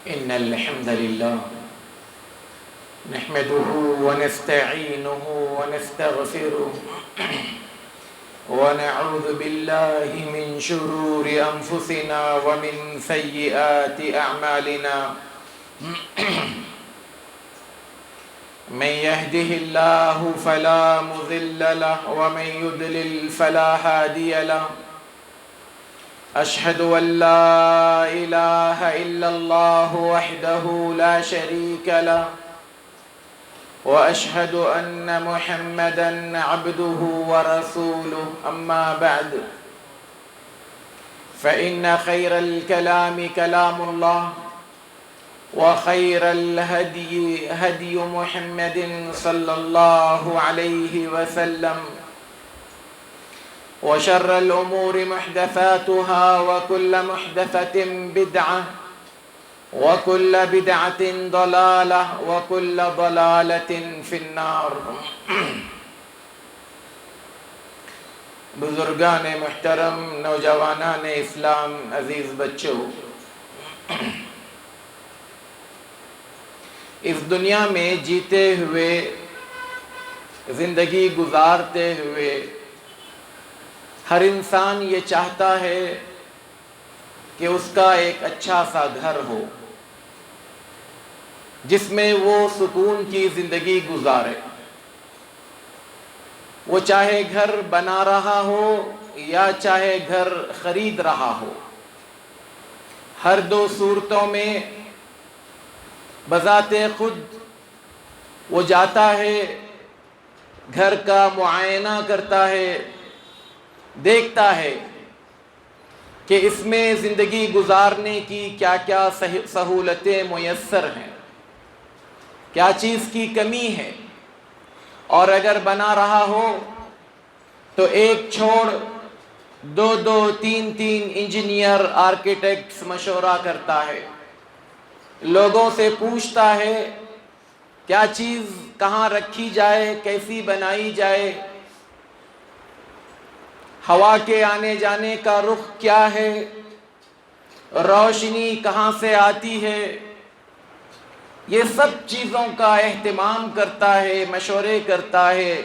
إن الحمد لله نحمده ونستعينه ونستغفره ونعوذ بالله من شرور أنفسنا ومن سيئات أعمالنا من يهده الله فلا مضل له ومن يضلل فلا هادي له أشهد أن لا إله إلا الله وحده لا شريك له وأشهد أن محمدًا عبده ورسوله أما بعد فإن خير الكلام كلام الله وخير الهدي هدي محمد صلى الله عليه وسلم وشر الأمور محدثاتها وكل محدثة بدعة وكل بدعة ضلالة وكل ضلالة في النار. بزرگان محترم، نوجوانان اسلام، عزیز بچوں، اس دنیا میں جیتے ہوئے، زندگی گزارتے ہوئے ہر انسان یہ چاہتا ہے کہ اس کا ایک اچھا سا گھر ہو جس میں وہ سکون کی زندگی گزارے. وہ چاہے گھر بنا رہا ہو یا چاہے گھر خرید رہا ہو، ہر دو صورتوں میں بذات خود وہ جاتا ہے، گھر کا معائنہ کرتا ہے، دیکھتا ہے کہ اس میں زندگی گزارنے کی کیا کیا سہولتیں میسر ہیں، کیا چیز کی کمی ہے، اور اگر بنا رہا ہو تو ایک چھوڑ دو دو تین تین انجینئر، آرکیٹیکٹس مشورہ کرتا ہے، لوگوں سے پوچھتا ہے کیا چیز کہاں رکھی جائے، کیسی بنائی جائے، ہوا کے آنے جانے کا رخ کیا ہے، روشنی کہاں سے آتی ہے، یہ سب چیزوں کا اہتمام کرتا ہے، مشورے کرتا ہے،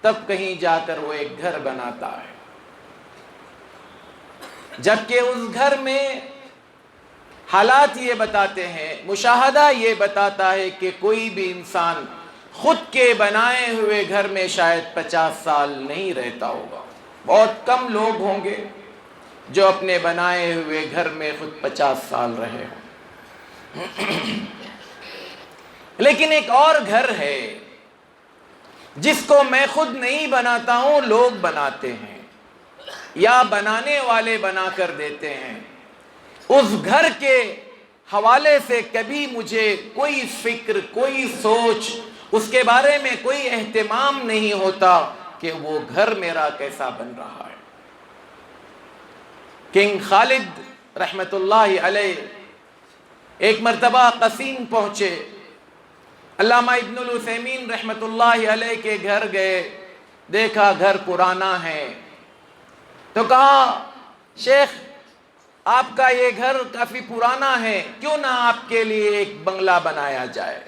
تب کہیں جا کر وہ ایک گھر بناتا ہے. جبکہ اس گھر میں حالات یہ بتاتے ہیں، مشاہدہ یہ بتاتا ہے کہ کوئی بھی انسان خود کے بنائے ہوئے گھر میں شاید 50 سال نہیں رہتا ہوگا. بہت کم لوگ ہوں گے جو اپنے بنائے ہوئے گھر میں خود 50 سال رہے ہوں. لیکن ایک اور گھر ہے جس کو میں خود نہیں بناتا ہوں، لوگ بناتے ہیں یا بنانے والے بنا کر دیتے ہیں. اس گھر کے حوالے سے کبھی مجھے کوئی فکر، کوئی سوچ، اس کے بارے میں کوئی اہتمام نہیں ہوتا کہ وہ گھر میرا کیسا بن رہا ہے. کنگ خالد رحمت اللہ علیہ ایک مرتبہ قصیم پہنچے، علامہ ابن العثیمین رحمت اللہ علیہ کے گھر گئے، دیکھا گھر پرانا ہے، تو کہا شیخ آپ کا یہ گھر کافی پرانا ہے، کیوں نہ آپ کے لیے ایک بنگلہ بنایا جائے.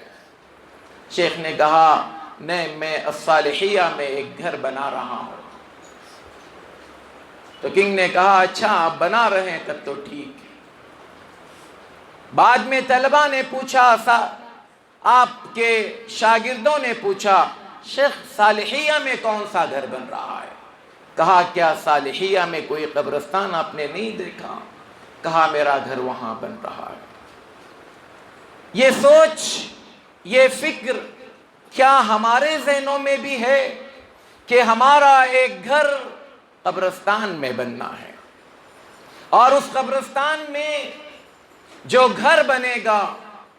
شیخ نے کہا نہیں، میں الصالحیہ میں ایک گھر بنا رہا ہوں. تو کنگ نے کہا اچھا آپ بنا رہے ہیں تب تو ٹھیک ہے. بعد میں طلبہ نے پوچھا، آپ کے شاگردوں نے پوچھا شیخ صالحیہ میں کون سا گھر بن رہا ہے؟ کہا کیا صالحیہ میں کوئی قبرستان آپ نے نہیں دیکھا؟ کہا میرا گھر وہاں بن رہا ہے. یہ سوچ، یہ فکر کیا ہمارے ذہنوں میں بھی ہے کہ ہمارا ایک گھر قبرستان میں بننا ہے، اور اس قبرستان میں جو گھر بنے گا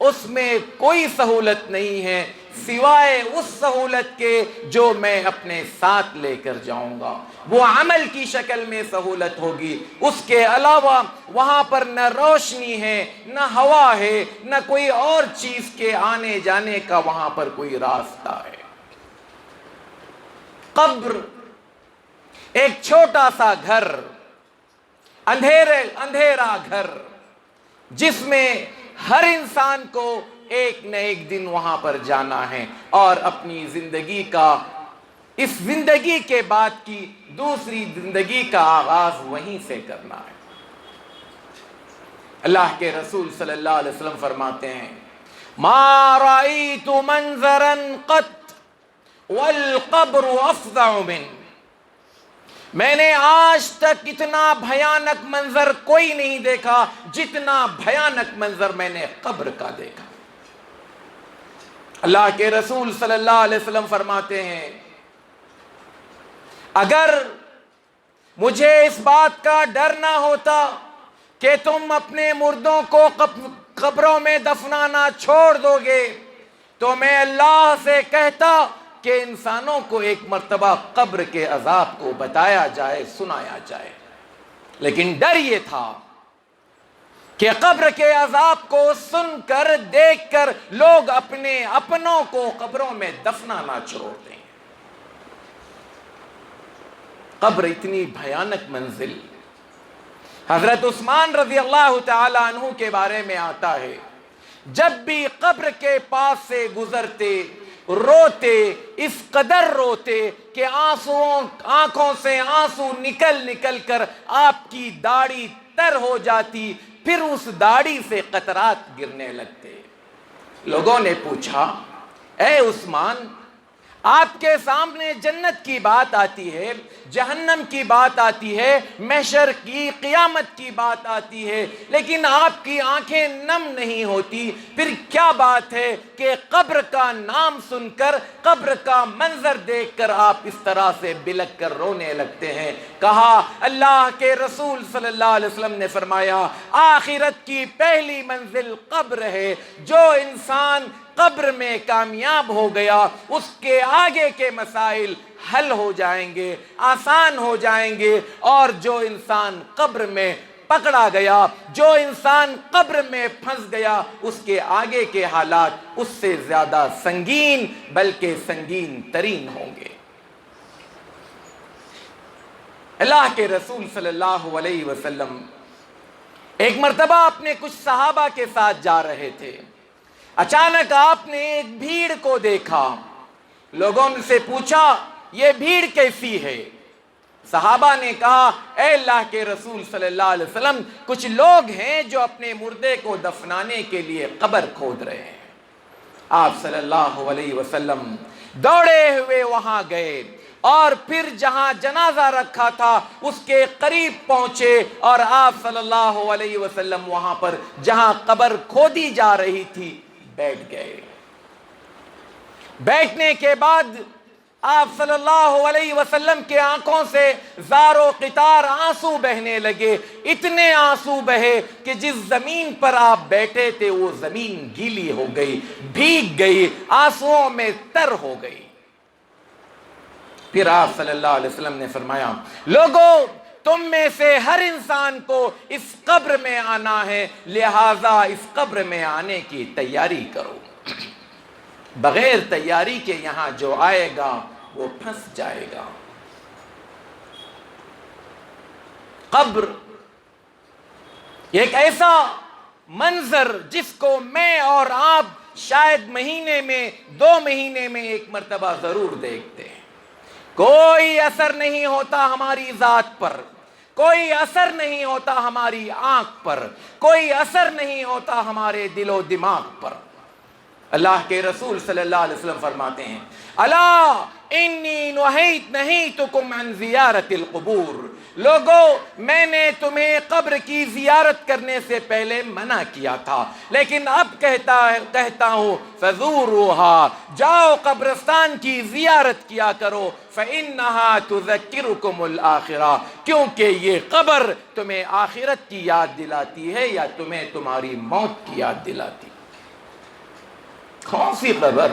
اس میں کوئی سہولت نہیں ہے سوائے اس سہولت کے جو میں اپنے ساتھ لے کر جاؤں گا. وہ عمل کی شکل میں سہولت ہوگی، اس کے علاوہ وہاں پر نہ روشنی ہے، نہ ہوا ہے، نہ کوئی اور چیز کے آنے جانے کا وہاں پر کوئی راستہ ہے. قبر ایک چھوٹا سا گھر، اندھیرا گھر، جس میں ہر انسان کو ایک نہ ایک دن وہاں پر جانا ہے اور اپنی زندگی کا، اس زندگی کے بعد کی دوسری زندگی کا آغاز وہیں سے کرنا ہے۔ اللہ کے رسول صلی اللہ علیہ وسلم فرماتے ہیں ما رأیت منظرا قط والقبر افظع من، میں نے آج تک اتنا بھیانک منظر کوئی نہیں دیکھا جتنا بھیانک منظر میں نے قبر کا دیکھا۔ اللہ کے رسول صلی اللہ علیہ وسلم فرماتے ہیں اگر مجھے اس بات کا ڈر نہ ہوتا کہ تم اپنے مردوں کو قبروں میں دفنانا چھوڑ دو گے تو میں اللہ سے کہتا کہ انسانوں کو ایک مرتبہ قبر کے عذاب کو بتایا جائے، سنایا جائے، لیکن ڈر یہ تھا کہ قبر کے عذاب کو سن کر دیکھ کر لوگ اپنے اپنوں کو قبروں میں دفنانا چھوڑ دیں۔ قبر اتنی بھیانک منزل، حضرت عثمان رضی اللہ تعالی عنہ کے بارے میں آتا ہے جب بھی قبر کے پاس سے گزرتے روتے، اس قدر روتے کہ آنکھوں سے آنسو نکل نکل کر آپ کی داڑھی تر ہو جاتی، پھر اس داڑھی سے قطرات گرنے لگتے۔ لوگوں نے پوچھا اے عثمان، آپ کے سامنے جنت کی بات آتی ہے، جہنم کی بات آتی ہے، محشر کی، قیامت کی بات آتی ہے، لیکن آپ کی آنکھیں نم نہیں ہوتی، پھر کیا بات ہے کہ قبر کا نام سن کر، قبر کا منظر دیکھ کر آپ اس طرح سے بلک کر رونے لگتے ہیں؟ کہا اللہ کے رسول صلی اللہ علیہ وسلم نے فرمایا آخرت کی پہلی منزل قبر ہے، جو انسان قبر میں کامیاب ہو گیا اس کے آگے کے مسائل حل ہو جائیں گے، آسان ہو جائیں گے، اور جو انسان قبر میں پکڑا گیا، جو انسان قبر میں پھنس گیا، اس کے آگے کے حالات اس سے زیادہ سنگین بلکہ سنگین ترین ہوں گے۔ اللہ کے رسول صلی اللہ علیہ وسلم ایک مرتبہ اپنے کچھ صحابہ کے ساتھ جا رہے تھے، اچانک آپ نے ایک بھیڑ کو دیکھا، لوگوں سے پوچھا یہ بھیڑ کیسی ہے؟ صحابہ نے کہا اے اللہ کے رسول صلی اللہ علیہ وسلم کچھ لوگ ہیں جو اپنے مردے کو دفنانے کے لیے قبر کھود رہے ہیں۔ آپ صلی اللہ علیہ وسلم دوڑے ہوئے وہاں گئے اور پھر جہاں جنازہ رکھا تھا اس کے قریب پہنچے اور آپ صلی اللہ علیہ وسلم وہاں پر جہاں قبر کھودی جا رہی تھی بیٹھ گئے۔ بیٹھنے کے بعد آپ صلی اللہ علیہ وسلم کے آنکھوں سے زار و قطار آنسو بہنے لگے، اتنے آنسو بہے کہ جس زمین پر آپ بیٹھے تھے وہ زمین گیلی ہو گئی، بھیگ گئی، آنسوؤں میں تر ہو گئی۔ پھر آپ صلی اللہ علیہ وسلم نے فرمایا لوگو تم میں سے ہر انسان کو اس قبر میں آنا ہے، لہذا اس قبر میں آنے کی تیاری کرو، بغیر تیاری کے یہاں جو آئے گا وہ پھنس جائے گا۔ قبر ایک ایسا منظر جس کو میں اور آپ شاید مہینے میں 2 مہینے میں ایک مرتبہ ضرور دیکھتے ہیں۔ کوئی اثر نہیں ہوتا ہماری ذات پر، کوئی اثر نہیں ہوتا ہماری آنکھ پر، کوئی اثر نہیں ہوتا ہمارے دل و دماغ پر۔ اللہ کے رسول صلی اللہ علیہ وسلم فرماتے ہیں الا انی نہیتکم عن زیارت القبور، لوگو میں نے تمہیں قبر کی زیارت کرنے سے پہلے منع کیا تھا، لیکن اب کہتا ہوں فزوروها، جاؤ قبرستان کی زیارت کیا کرو، فإنها تذکرکم الآخرہ، کیونکہ یہ قبر تمہیں آخرت کی یاد دلاتی ہے یا تمہیں تمہاری موت کی یاد دلاتی ہے۔ کون سی قبر؟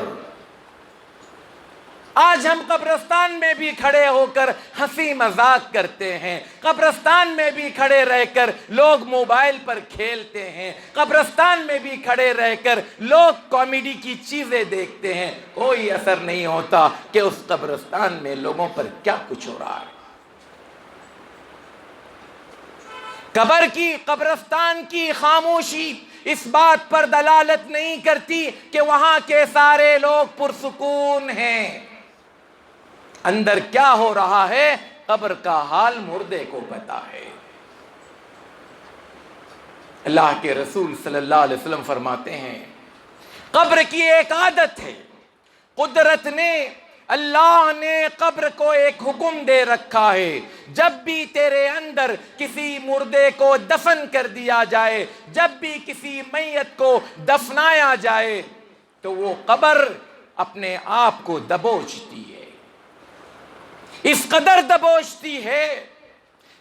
آج ہم قبرستان میں بھی کھڑے ہو کر ہنسی مذاق کرتے ہیں، قبرستان میں بھی کھڑے رہ کر لوگ موبائل پر کھیلتے ہیں، قبرستان میں بھی کھڑے رہ کر لوگ کامیڈی کی چیزیں دیکھتے ہیں، کوئی اثر نہیں ہوتا کہ اس قبرستان میں لوگوں پر کیا کچھ ہو رہا ہے۔ قبرستان کی خاموشی اس بات پر دلالت نہیں کرتی کہ وہاں کے سارے لوگ پرسکون ہیں۔ اندر کیا ہو رہا ہے قبر کا حال مردے کو پتا ہے۔ اللہ کے رسول صلی اللہ علیہ وسلم فرماتے ہیں قبر کی ایک عادت ہے، قدرت نے، اللہ نے قبر کو ایک حکم دے رکھا ہے، جب بھی تیرے اندر کسی مردے کو دفن کر دیا جائے، جب بھی کسی میت کو دفنایا جائے تو وہ قبر اپنے آپ کو دبوچتی ہے، اس قدر دبوچتی ہے۔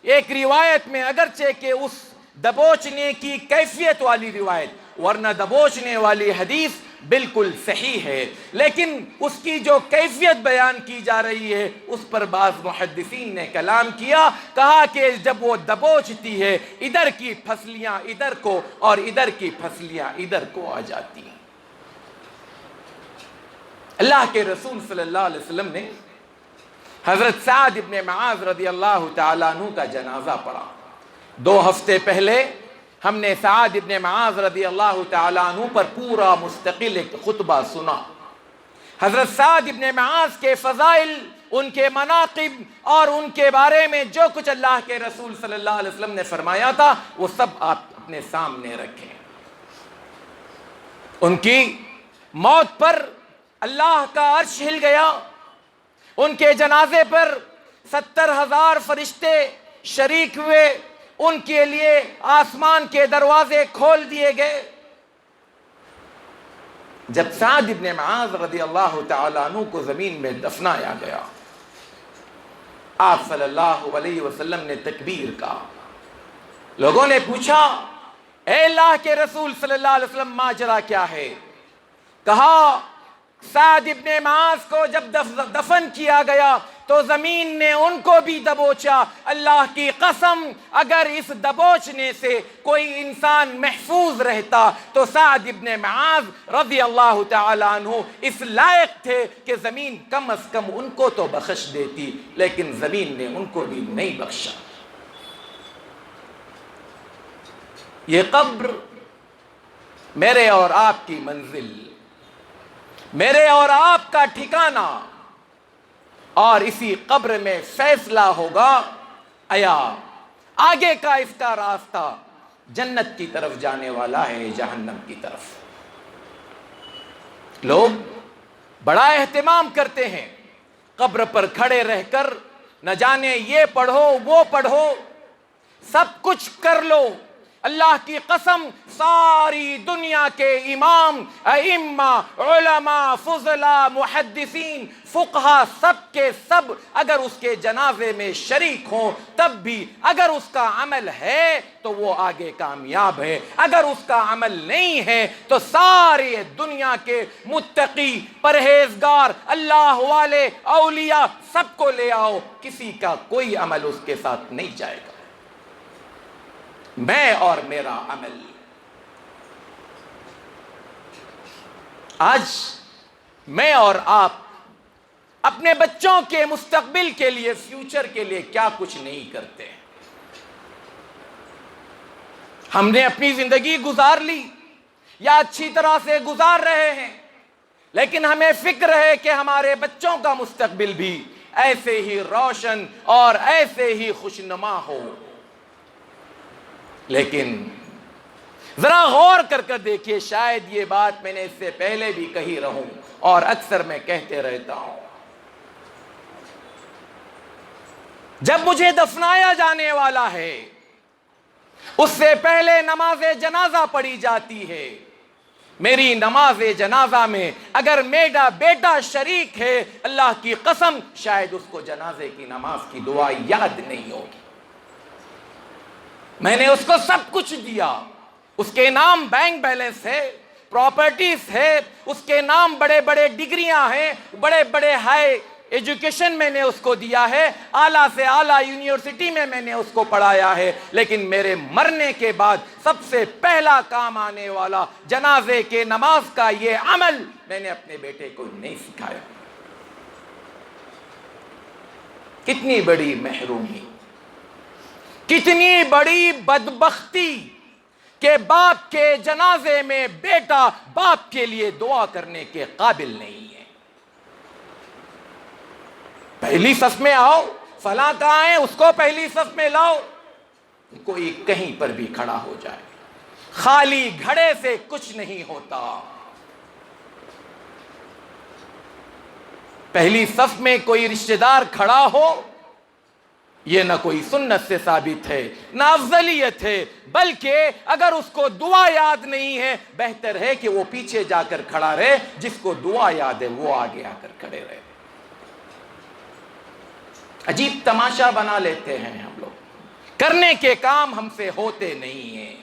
ایک روایت میں اگرچہ کہ اس دبوچنے کی کیفیت والی روایت، ورنہ دبوچنے والی حدیث بالکل صحیح ہے، لیکن اس کی جو کیفیت بیان کی جا رہی ہے اس پر بعض محدثین نے کلام کیا، کہا کہ جب وہ دبوچتی ہے ادھر کی پھسلیاں ادھر کو اور ادھر کی پھسلیاں ادھر کو آ جاتی ہیں۔ اللہ کے رسول صلی اللہ علیہ وسلم نے حضرت سعد ابن معاذ رضی اللہ تعالیٰ عنہ کا جنازہ پڑھا۔ 2 ہفتے پہلے ہم نے سعد ابن معاذ رضی اللہ تعالیٰ عنہ پر پورا مستقل ایک خطبہ سنا۔ حضرت سعد ابن معاذ کے فضائل، ان کے مناقب اور ان کے بارے میں جو کچھ اللہ کے رسول صلی اللہ علیہ وسلم نے فرمایا تھا وہ سب آپ اپنے سامنے رکھیں۔ ان کی موت پر اللہ کا عرش ہل گیا، ان کے جنازے پر 70,000 فرشتے شریک ہوئے، ان کے لیے آسمان کے دروازے کھول دیے گئے۔ جب سعد ابن معاذ رضی اللہ تعالیٰ عنہ کو زمین میں دفنایا گیا، آپ صلی اللہ علیہ وسلم نے تکبیر کہا۔ لوگوں نے پوچھا اے اللہ کے رسول صلی اللہ علیہ وسلم ماجرا کیا ہے؟ کہا سعد ابن معاذ کو جب دفن کیا گیا تو زمین نے ان کو بھی دبوچا، اللہ کی قسم اگر اس دبوچنے سے کوئی انسان محفوظ رہتا تو سعد ابن معاذ رضی اللہ تعالیٰ عنہ اس لائق تھے کہ زمین کم از کم ان کو تو بخش دیتی، لیکن زمین نے ان کو بھی نہیں بخشا۔ یہ قبر میرے اور آپ کی منزل، میرے اور آپ کا ٹھکانہ، اور اسی قبر میں فیصلہ ہوگا آیا آگے کا اس کا راستہ جنت کی طرف جانے والا ہے جہنم کی طرف۔ لوگ بڑا اہتمام کرتے ہیں قبر پر کھڑے رہ کر، نہ جانے یہ پڑھو وہ پڑھو، سب کچھ کر لو۔ اللہ کی قسم ساری دنیا کے امام، ائمہ، علماء، فضلاء، محدثین، فقہا سب کے سب اگر اس کے جنازے میں شریک ہوں تب بھی اگر اس کا عمل ہے تو وہ آگے کامیاب ہے، اگر اس کا عمل نہیں ہے تو ساری دنیا کے متقی، پرہیزگار، اللہ والے، اولیاء سب کو لے آؤ، کسی کا کوئی عمل اس کے ساتھ نہیں جائے گا۔ میں اور میرا عمل۔ آج میں اور آپ اپنے بچوں کے مستقبل کے لیے، فیوچر کے لیے کیا کچھ نہیں کرتے۔ ہم نے اپنی زندگی گزار لی یا اچھی طرح سے گزار رہے ہیں، لیکن ہمیں فکر ہے کہ ہمارے بچوں کا مستقبل بھی ایسے ہی روشن اور ایسے ہی خوشنما ہو۔ لیکن ذرا غور کر دیکھیے، شاید یہ بات میں نے اس سے پہلے بھی کہی رہوں اور اکثر میں کہتے رہتا ہوں، جب مجھے دفنایا جانے والا ہے اس سے پہلے نماز جنازہ پڑھی جاتی ہے۔ میری نماز جنازہ میں اگر میرا بیٹا شریک ہے، اللہ کی قسم شاید اس کو جنازے کی نماز کی دعا یاد نہیں ہوگی۔ میں نے اس کو سب کچھ دیا، اس کے نام بینک بیلنس ہے، پراپرٹیز ہے، اس کے نام بڑے بڑے ڈگریاں ہیں، بڑے بڑے ہائی ایجوکیشن میں نے اس کو دیا ہے، اعلیٰ سے اعلیٰ یونیورسٹی میں نے اس کو پڑھایا ہے، لیکن میرے مرنے کے بعد سب سے پہلا کام آنے والا جنازے کے نماز کا یہ عمل میں نے اپنے بیٹے کو نہیں سکھایا۔ کتنی بڑی محرومی، کتنی بڑی بدبختی کہ باپ کے جنازے میں بیٹا باپ کے لیے دعا کرنے کے قابل نہیں ہے. پہلی صف میں آؤ، فلاں کہاں ہے، اس کو پہلی صف میں لاؤ. کوئی کہیں پر بھی کھڑا ہو جائے، خالی گھڑے سے کچھ نہیں ہوتا. پہلی صف میں کوئی رشتہ دار کھڑا ہو، یہ نہ کوئی سنت سے ثابت ہے نہ افضلیت ہے، بلکہ اگر اس کو دعا یاد نہیں ہے بہتر ہے کہ وہ پیچھے جا کر کھڑا رہے. جس کو دعا یاد ہے وہ آگے آ کر کھڑے رہے. عجیب تماشا بنا لیتے ہیں ہم لوگ، کرنے کے کام ہم سے ہوتے نہیں ہیں.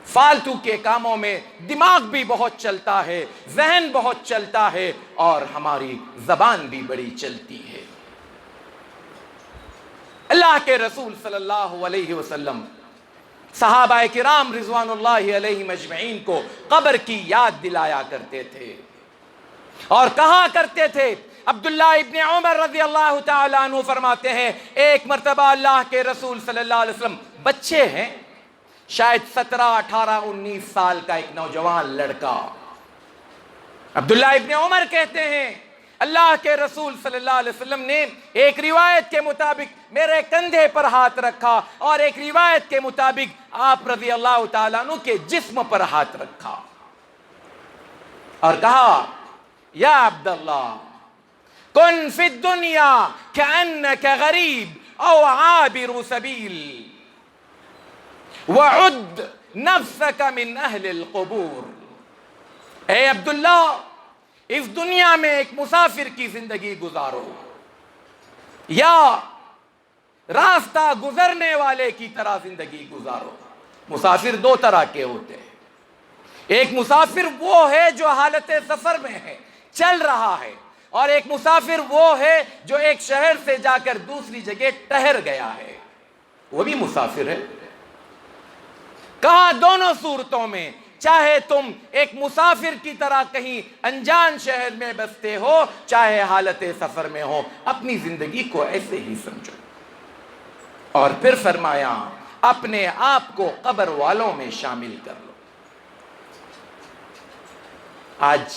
فالتو کے کاموں میں دماغ بھی بہت چلتا ہے، ذہن بہت چلتا ہے، اور ہماری زبان بھی بڑی چلتی ہے. اللہ کے رسول صلی اللہ علیہ وسلم صحابہ کرام رضوان اللہ علیہم اجمعین کو قبر کی یاد دلایا کرتے تھے اور کہا کرتے تھے. عبداللہ ابن عمر رضی اللہ تعالیٰ عنہ فرماتے ہیں، ایک مرتبہ اللہ کے رسول صلی اللہ علیہ وسلم بچے ہیں، شاید 17 18 19 سال کا ایک نوجوان لڑکا. عبداللہ ابن عمر کہتے ہیں اللہ کے رسول صلی اللہ علیہ وسلم نے ایک روایت کے مطابق میرے کندھے پر ہاتھ رکھا اور ایک روایت کے مطابق آپ رضی اللہ تعالیٰ عنہ کے جسم پر ہاتھ رکھا اور کہا، یا عبداللہ کن فی الدنیا کأنک غریب او عابر سبیل وعد نفسک من اہل القبور. اے عبداللہ، اس دنیا میں ایک مسافر کی زندگی گزارو یا راستہ گزرنے والے کی طرح زندگی گزارو. مسافر دو طرح کے ہوتے ہیں. ایک مسافر وہ ہے جو حالت سفر میں ہے، چل رہا ہے، اور ایک مسافر وہ ہے جو ایک شہر سے جا کر دوسری جگہ ٹہر گیا ہے، وہ بھی مسافر ہے. کہا دونوں صورتوں میں چاہے تم ایک مسافر کی طرح کہیں انجان شہر میں بستے ہو، چاہے حالت سفر میں ہو، اپنی زندگی کو ایسے ہی سمجھو. اور پھر فرمایا اپنے آپ کو قبر والوں میں شامل کر لو. آج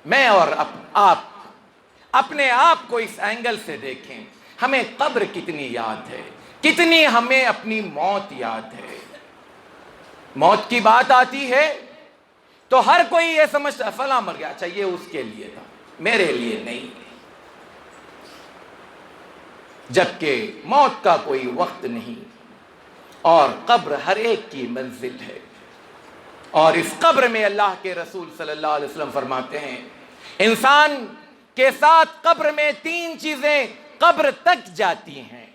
میں اور آپ اپنے آپ کو اس اینگل سے دیکھیں. ہمیں قبر کتنی یاد ہے، کتنی ہمیں اپنی موت یاد ہے. موت کی بات آتی ہے تو ہر کوئی یہ سمجھتا فلاں مر گیا، اچھا یہ اس کے لیے تھا، میرے لیے نہیں. جبکہ موت کا کوئی وقت نہیں اور قبر ہر ایک کی منزل ہے. اور اس قبر میں اللہ کے رسول صلی اللہ علیہ وسلم فرماتے ہیں انسان کے ساتھ قبر میں 3 چیزیں قبر تک جاتی ہیں،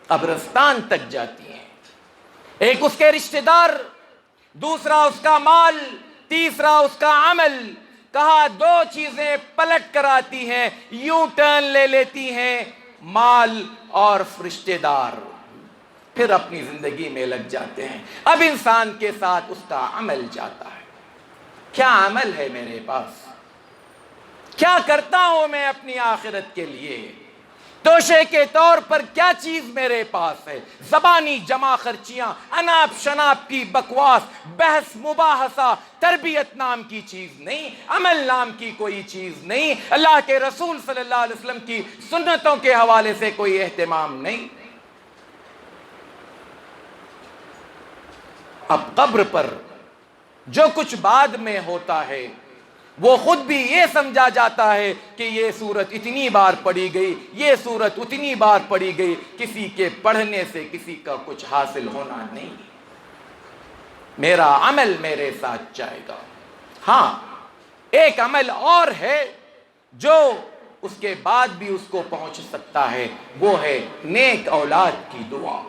قبرستان تک جاتی ہیں. ایک اس کے رشتہ دار، دوسرا اس کا مال، تیسرا اس کا عمل. کہا 2 چیزیں پلٹ کر آتی ہیں، یوں ٹرن لے لیتی ہیں، مال اور رشتہ دار، پھر اپنی زندگی میں لگ جاتے ہیں. اب انسان کے ساتھ اس کا عمل جاتا ہے. کیا عمل ہے میرے پاس؟ کیا کرتا ہوں میں اپنی آخرت کے لیے؟ توشے کے طور پر کیا چیز میرے پاس ہے؟ زبانی جمع خرچیاں، اناپ شناپ کی بکواس، بحث مباحثہ، تربیت نام کی چیز نہیں، عمل نام کی کوئی چیز نہیں، اللہ کے رسول صلی اللہ علیہ وسلم کی سنتوں کے حوالے سے کوئی اہتمام نہیں. اب قبر پر جو کچھ بعد میں ہوتا ہے وہ خود بھی یہ سمجھا جاتا ہے کہ یہ سورت اتنی بار پڑھی گئی، یہ سورت اتنی بار پڑھی گئی. کسی کے پڑھنے سے کسی کا کچھ حاصل ہونا نہیں. میرا عمل میرے ساتھ جائے گا. ہاں ایک عمل اور ہے جو اس کے بعد بھی اس کو پہنچ سکتا ہے، وہ ہے نیک اولاد کی دعا،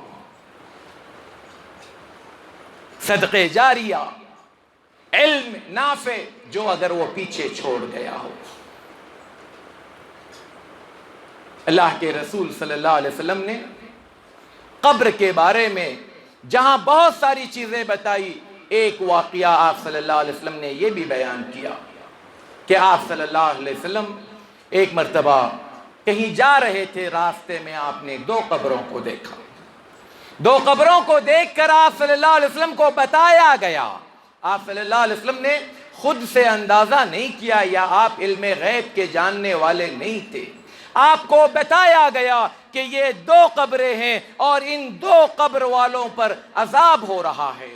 صدقے جاریہ، علم نافع جو اگر وہ پیچھے چھوڑ گیا ہو. اللہ کے رسول صلی اللہ علیہ وسلم نے قبر کے بارے میں جہاں بہت ساری چیزیں بتائی، ایک واقعہ آپ صلی اللہ علیہ وسلم نے یہ بھی بیان کیا کہ آپ صلی اللہ علیہ وسلم ایک مرتبہ کہیں جا رہے تھے، راستے میں آپ نے 2 قبروں کو دیکھا. دو قبروں کو دیکھ کر آپ صلی اللہ علیہ وسلم کو بتایا گیا. آپ صلی اللہ علیہ وسلم نے خود سے اندازہ نہیں کیا یا آپ علم غیب کے جاننے والے نہیں تھے. آپ کو بتایا گیا کہ یہ دو قبریں ہیں اور ان دو قبر والوں پر عذاب ہو رہا ہے.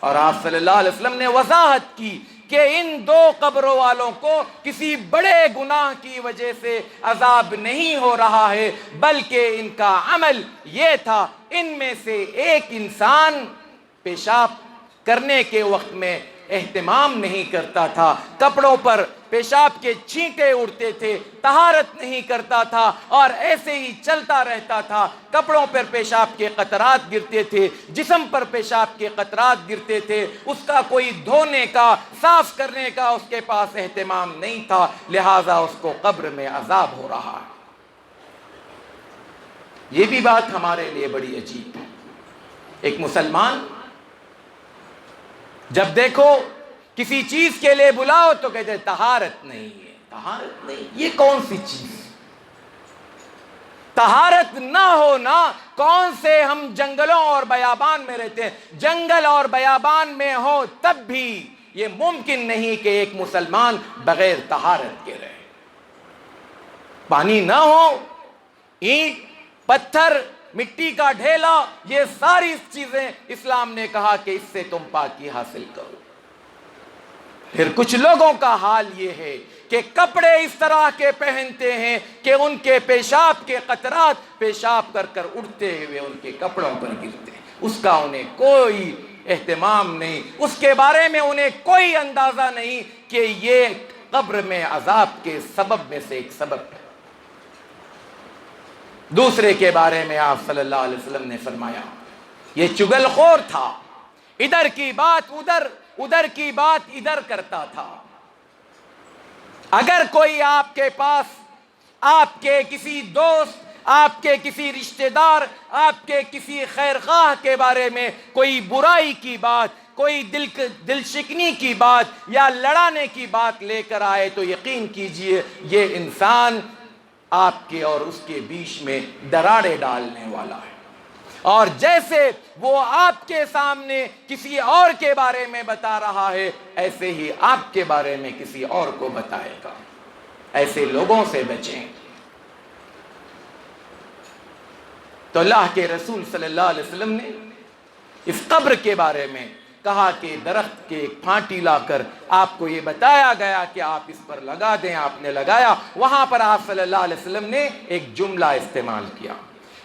اور آپ صلی اللہ علیہ وسلم نے وضاحت کی کہ ان دو قبروں والوں کو کسی بڑے گناہ کی وجہ سے عذاب نہیں ہو رہا ہے، بلکہ ان کا عمل یہ تھا، ان میں سے ایک انسان پیشاب کرنے کے وقت میں اہتمام نہیں کرتا تھا، کپڑوں پر پیشاب کے چھینٹے اڑتے تھے، طہارت نہیں کرتا تھا اور ایسے ہی چلتا رہتا تھا، کپڑوں پر پیشاب کے قطرات گرتے تھے، جسم پر پیشاب کے قطرات گرتے تھے، اس کا کوئی دھونے کا، صاف کرنے کا اس کے پاس اہتمام نہیں تھا، لہٰذا اس کو قبر میں عذاب ہو رہا ہے. یہ بھی بات ہمارے لیے بڑی عجیب ہے. ایک مسلمان جب دیکھو کسی چیز کے لیے بلاؤ تو کہتے ہیں طہارت نہیں ہے، طہارت نہیں. یہ کون سی چیز؟ طہارت نہ ہونا، کون سے ہم جنگلوں اور بیابان میں رہتے ہیں، جنگل اور بیابان میں ہو تب بھی یہ ممکن نہیں کہ ایک مسلمان بغیر طہارت کے رہے. پانی نہ ہو، اینٹ، پتھر، مٹی کا ڈھیلا، یہ ساری چیزیں اسلام نے کہا کہ اس سے تم پاکی حاصل کرو. پھر کچھ لوگوں کا حال یہ ہے کہ کپڑے اس طرح کے پہنتے ہیں کہ ان کے پیشاب کے قطرات پیشاب کر کر اڑتے ہوئے ان کے کپڑوں پر گرتے ہیں. اس کا انہیں کوئی اہتمام نہیں، اس کے بارے میں انہیں کوئی اندازہ نہیں کہ یہ قبر میں عذاب کے سبب میں سے ایک سبب ہے. دوسرے کے بارے میں آپ صلی اللہ علیہ وسلم نے فرمایا یہ چگل خور تھا، ادھر کی بات ادھر، ادھر کی بات ادھر کرتا تھا. اگر کوئی آپ کے پاس آپ کے کسی دوست، آپ کے کسی رشتہ دار، آپ کے کسی خیر خواہ کے بارے میں کوئی برائی کی بات، کوئی دل شکنی کی بات یا لڑانے کی بات لے کر آئے تو یقین کیجئے یہ انسان آپ کے اور اس کے بیچ میں دراڑیں ڈالنے والا ہے. اور جیسے وہ آپ کے سامنے کسی اور کے بارے میں بتا رہا ہے، ایسے ہی آپ کے بارے میں کسی اور کو بتائے گا. ایسے لوگوں سے بچیں. تو اللہ کے رسول صلی اللہ علیہ وسلم نے اس قبر کے بارے میں کہا کہ درخت کے پھانٹی لا کر آپ کو یہ بتایا گیا کہ آپ اس پر لگا دیں. آپ نے لگایا. وہاں پر آپ صلی اللہ علیہ وسلم نے ایک جملہ استعمال کیا،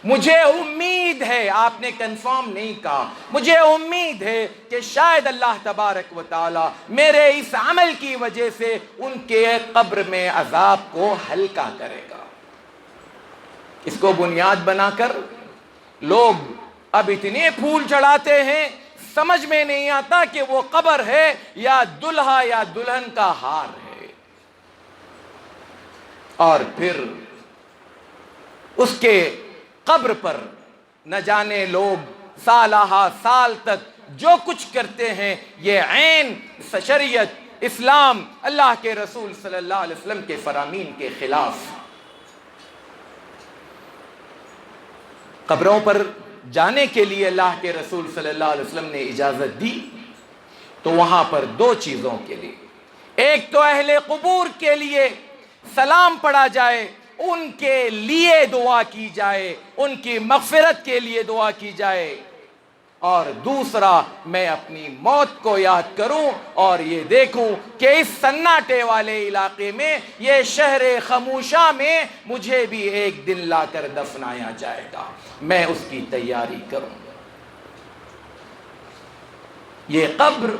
مجھے امید ہے، آپ نے کنفرم نہیں کہا، مجھے امید ہے کہ شاید اللہ تبارک و تعالی میرے اس عمل کی وجہ سے ان کے قبر میں عذاب کو ہلکا کرے گا. اس کو بنیاد بنا کر لوگ اب اتنے پھول چڑھاتے ہیں، سمجھ میں نہیں آتا کہ وہ قبر ہے یا دلہا یا دلہن کا ہار ہے. اور پھر اس کے قبر پر نہ جانے لوگ سالہ سال تک جو کچھ کرتے ہیں، یہ عین شریعت، اسلام، اللہ کے رسول صلی اللہ علیہ وسلم کے فرامین کے خلاف. قبروں پر جانے کے لیے اللہ کے رسول صلی اللہ علیہ وسلم نے اجازت دی تو وہاں پر دو چیزوں کے لیے، ایک تو اہل قبور کے لیے سلام پڑھا جائے، ان کے لیے دعا کی جائے، ان کی مغفرت کے لیے دعا کی جائے، اور دوسرا میں اپنی موت کو یاد کروں اور یہ دیکھوں کہ اس سناٹے والے علاقے میں، یہ شہر خموشہ میں مجھے بھی ایک دن لا کر دفنایا جائے گا، میں اس کی تیاری کروں. یہ قبر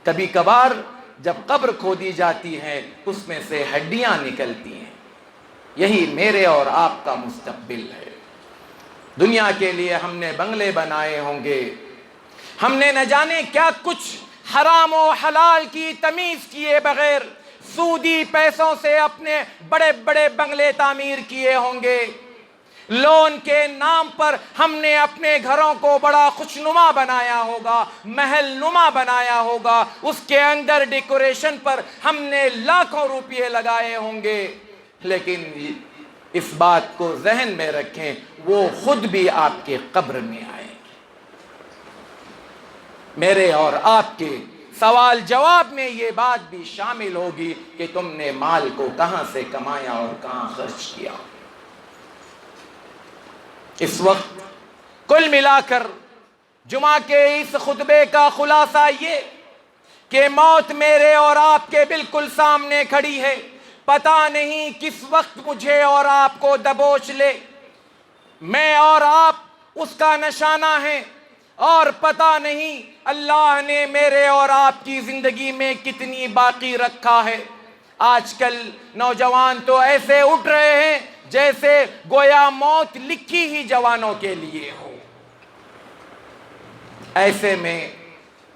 کبھی کبھار جب قبر کھودی جاتی ہے اس میں سے ہڈیاں نکلتی ہیں. یہی میرے اور آپ کا مستقبل ہے. دنیا کے لیے ہم نے بنگلے بنائے ہوں گے، ہم نے نہ جانے کیا کچھ حرام و حلال کی تمیز کیے بغیر سودی پیسوں سے اپنے بڑے بڑے بنگلے تعمیر کیے ہوں گے. لون کے نام پر ہم نے اپنے گھروں کو بڑا خوشنما بنایا ہوگا، محل نما بنایا ہوگا، اس کے اندر ڈیکوریشن پر ہم نے لاکھوں روپے لگائے ہوں گے. لیکن اس بات کو ذہن میں رکھیں، وہ خود بھی آپ کے قبر میں آئیں گے۔ میرے اور آپ کے سوال جواب میں یہ بات بھی شامل ہوگی کہ تم نے مال کو کہاں سے کمایا اور کہاں خرچ کیا۔ اس وقت کل ملا کر جمعہ کے اس خطبے کا خلاصہ یہ کہ موت میرے اور آپ کے بالکل سامنے کھڑی ہے، پتہ نہیں کس وقت مجھے اور آپ کو دبوچ لے۔ میں اور آپ اس کا نشانہ ہیں، اور پتہ نہیں اللہ نے میرے اور آپ کی زندگی میں کتنی باقی رکھا ہے۔ آج کل نوجوان تو ایسے اٹھ رہے ہیں جیسے گویا موت لکھی ہی جوانوں کے لیے ہو۔ ایسے میں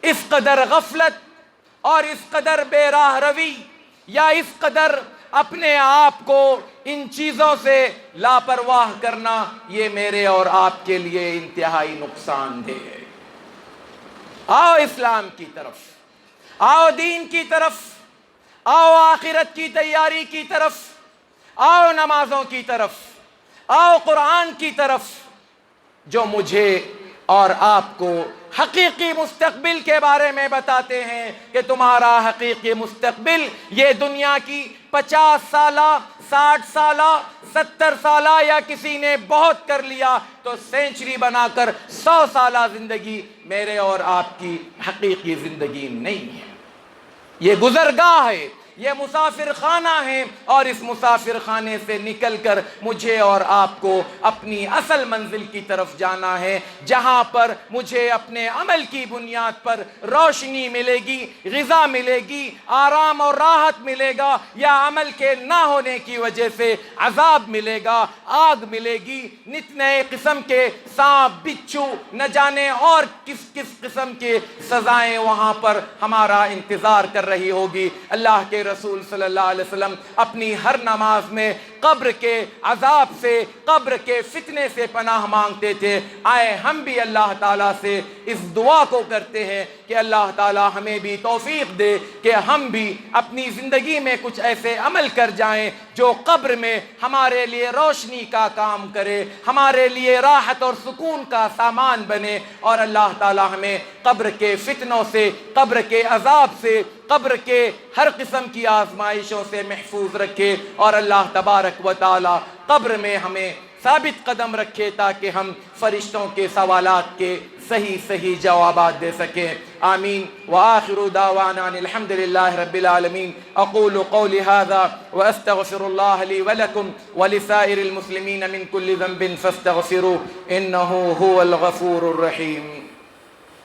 اس قدر غفلت اور اس قدر بے راہ روی یا اس قدر اپنے آپ کو ان چیزوں سے لاپرواہ کرنا، یہ میرے اور آپ کے لیے انتہائی نقصان دہ ہے۔ آؤ اسلام کی طرف، آؤ دین کی طرف، آؤ آخرت کی تیاری کی طرف، آؤ نمازوں کی طرف، آؤ قرآن کی طرف، جو مجھے اور آپ کو حقیقی مستقبل کے بارے میں بتاتے ہیں کہ تمہارا حقیقی مستقبل یہ دنیا کی 50 سالہ، 60 سالہ، 70 سالہ، یا کسی نے بہت کر لیا تو سینچری بنا کر 100 سالہ زندگی میرے اور آپ کی حقیقی زندگی نہیں ہے۔ یہ گزرگاہ ہے، یہ مسافر خانہ ہے، اور اس مسافر خانے سے نکل کر مجھے اور آپ کو اپنی اصل منزل کی طرف جانا ہے، جہاں پر مجھے اپنے عمل کی بنیاد پر روشنی ملے گی، غذا ملے گی، آرام اور راحت ملے گا، یا عمل کے نہ ہونے کی وجہ سے عذاب ملے گا، آگ ملے گی، نت نئے قسم کے سانپ، بچھو، نہ جانے اور کس کس قسم کے سزائیں وہاں پر ہمارا انتظار کر رہی ہوگی۔ اللہ کے رسول صلی اللہ علیہ وسلم اپنی ہر نماز میں قبر کے عذاب سے، قبر کے فتنے سے پناہ مانگتے تھے۔ آئے ہم بھی اللہ تعالیٰ سے اس دعا کو کرتے ہیں کہ اللہ تعالیٰ ہمیں بھی توفیق دے کہ ہم بھی اپنی زندگی میں کچھ ایسے عمل کر جائیں جو قبر میں ہمارے لیے روشنی کا کام کرے، ہمارے لیے راحت اور سکون کا سامان بنے، اور اللہ تعالیٰ ہمیں قبر کے فتنوں سے، قبر کے عذاب سے، قبر کے ہر قسم کی آزمائشوں سے محفوظ رکھے، اور اللہ تبارک و تعالی قبر میں ہمیں ثابت قدم رکھے تاکہ ہم فرشتوں کے سوالات کے صحیح جوابات دے سکیں۔ آمین۔ وآخر دعوانا الحمد للہ رب العالمین۔ اقول قولی هذا واستغفر اللہ لی ولکم ولسائر المسلمین من کل ذنب فاستغفروه انه هو الغفور الرحیم۔